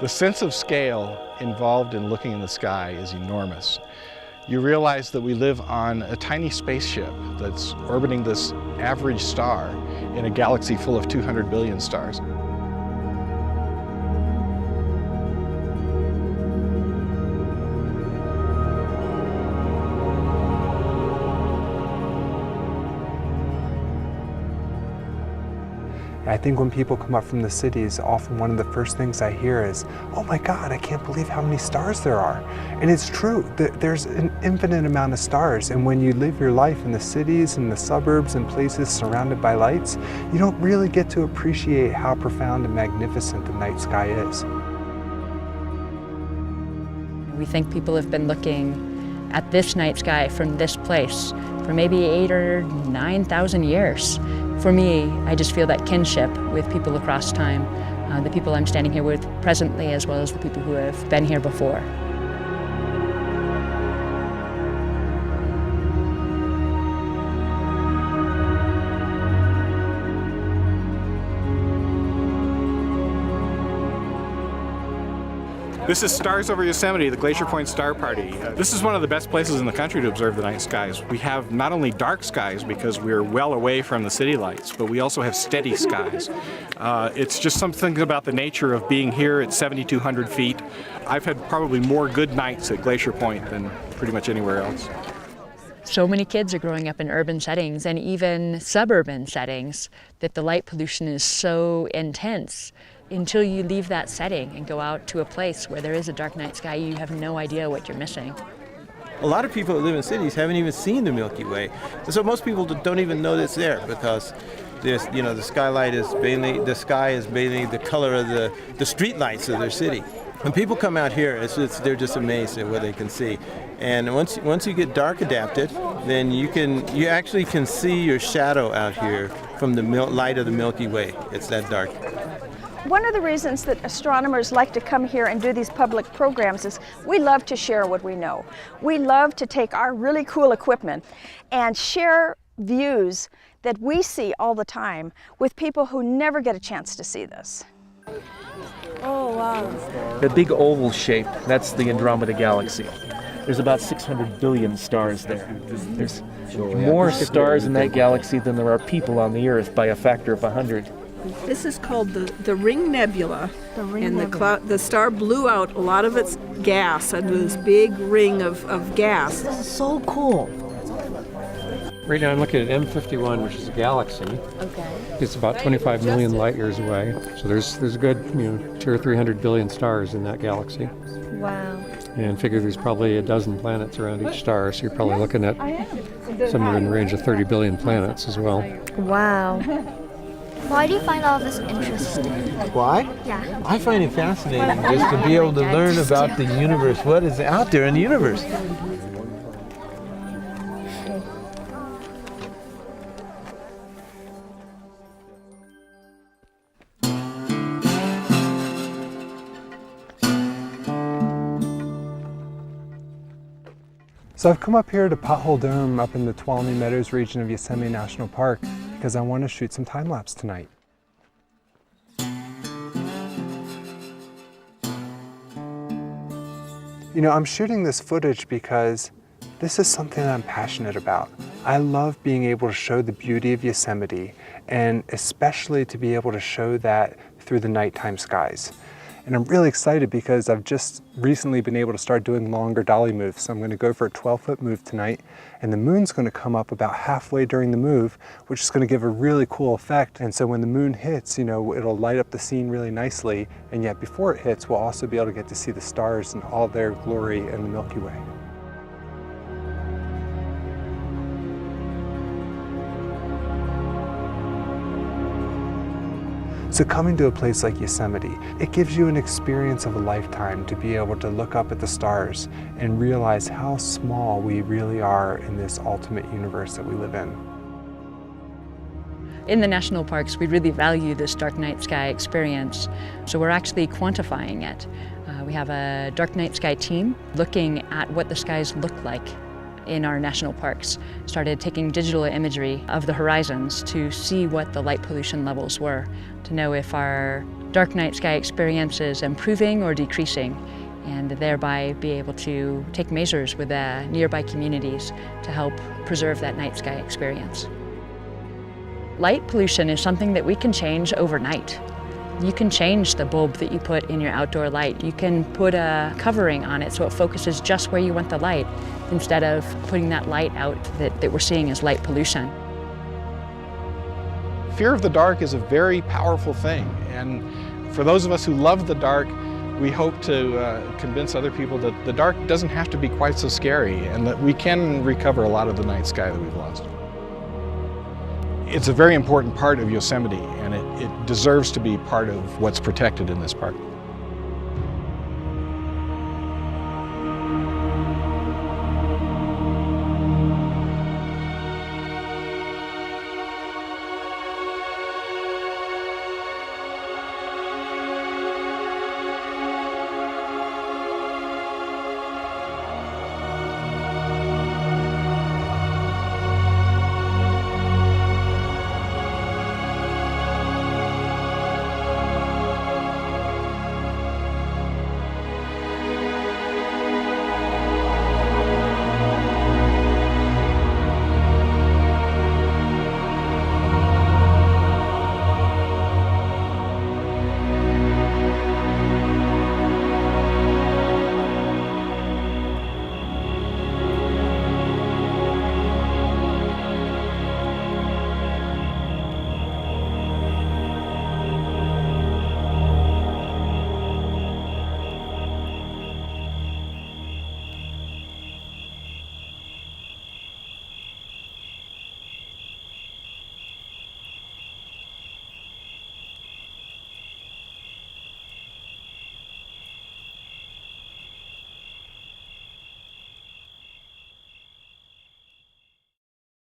The sense of scale involved in looking in the sky is enormous. You realize that we live on a tiny spaceship that's orbiting this average star in a galaxy full of 200 billion stars. I think when people come up from the cities, often one of the first things I hear is, oh my God, I can't believe how many stars there are. And it's true, there's an infinite amount of stars. And when you live your life in the cities and the suburbs and places surrounded by lights, you don't really get to appreciate how profound and magnificent the night sky is. We think people have been looking at this night sky from this place for maybe 8,000 or 9,000 years. For me, I just feel that kinship with people across time, the people I'm standing here with presently, as well as the people who have been here before. This is Stars Over Yosemite, the Glacier Point Star Party. This is one of the best places in the country to observe the night skies. We have not only dark skies because we're well away from the city lights, but we also have steady skies. It's just something about the nature of being here at 7,200 feet. I've had probably more good nights at Glacier Point than pretty much anywhere else. So many kids are growing up in urban settings and even suburban settings that the light pollution is so intense. Until you leave that setting and go out to a place where there is a dark night sky, you have no idea what you're missing. A lot of people that live in cities haven't even seen the Milky Way. So most people don't even know it's there because there's, the skylight is bathing, the sky is bathing the color of the street lights of their city. When people come out here, they're just amazed at what they can see. And once you get dark adapted, then you actually can see your shadow out here from the light of the Milky Way. It's that dark. One of the reasons that astronomers like to come here and do these public programs is we love to share what we know. We love to take our really cool equipment and share views that we see all the time with people who never get a chance to see this. Oh, wow. The big oval shape, that's the Andromeda Galaxy. There's about 600 billion stars there. There's more stars in that galaxy than there are people on the Earth by a factor of 100. This is called the Ring Nebula, and the star blew out a lot of its gas into this big ring of gas. This is so cool. Right now I'm looking at M51, which is a galaxy. Okay. It's about 25 million light years away. So there's a good 200 or 300 billion stars in that galaxy. Wow. And figure there's probably a dozen planets around each star, so you're probably looking at somewhere in the range of 30 billion planets as well. Wow. Why do you find all this interesting? Why? Yeah. I find it fascinating just to be able to learn about the universe, what is out there in the universe. So I've come up here to Pothole Dome up in the Tuolumne Meadows region of Yosemite National Park because I want to shoot some time lapse tonight. I'm shooting this footage because this is something that I'm passionate about. I love being able to show the beauty of Yosemite, and especially to be able to show that through the nighttime skies. And I'm really excited because I've just recently been able to start doing longer dolly moves. So I'm going to go for a 12-foot move tonight, and the moon's going to come up about halfway during the move, which is going to give a really cool effect. And so when the moon hits, it'll light up the scene really nicely, and yet before it hits, we'll also be able to get to see the stars in all their glory in the Milky Way. So coming to a place like Yosemite, it gives you an experience of a lifetime to be able to look up at the stars and realize how small we really are in this ultimate universe that we live in. In the national parks, we really value this dark night sky experience, so we're actually quantifying it. We have a dark night sky team looking at what the skies look like in our national parks started taking digital imagery of the horizons to see what the light pollution levels were, to know if our dark night sky experience is improving or decreasing, and thereby be able to take measures with nearby communities to help preserve that night sky experience. Light pollution is something that we can change overnight. You can change the bulb that you put in your outdoor light. You can put a covering on it so it focuses just where you want the light, instead of putting that light out that we're seeing as light pollution. Fear of the dark is a very powerful thing, and for those of us who love the dark, we hope to convince other people that the dark doesn't have to be quite so scary, and that we can recover a lot of the night sky that we've lost. It's a very important part of Yosemite, and it deserves to be part of what's protected in this park.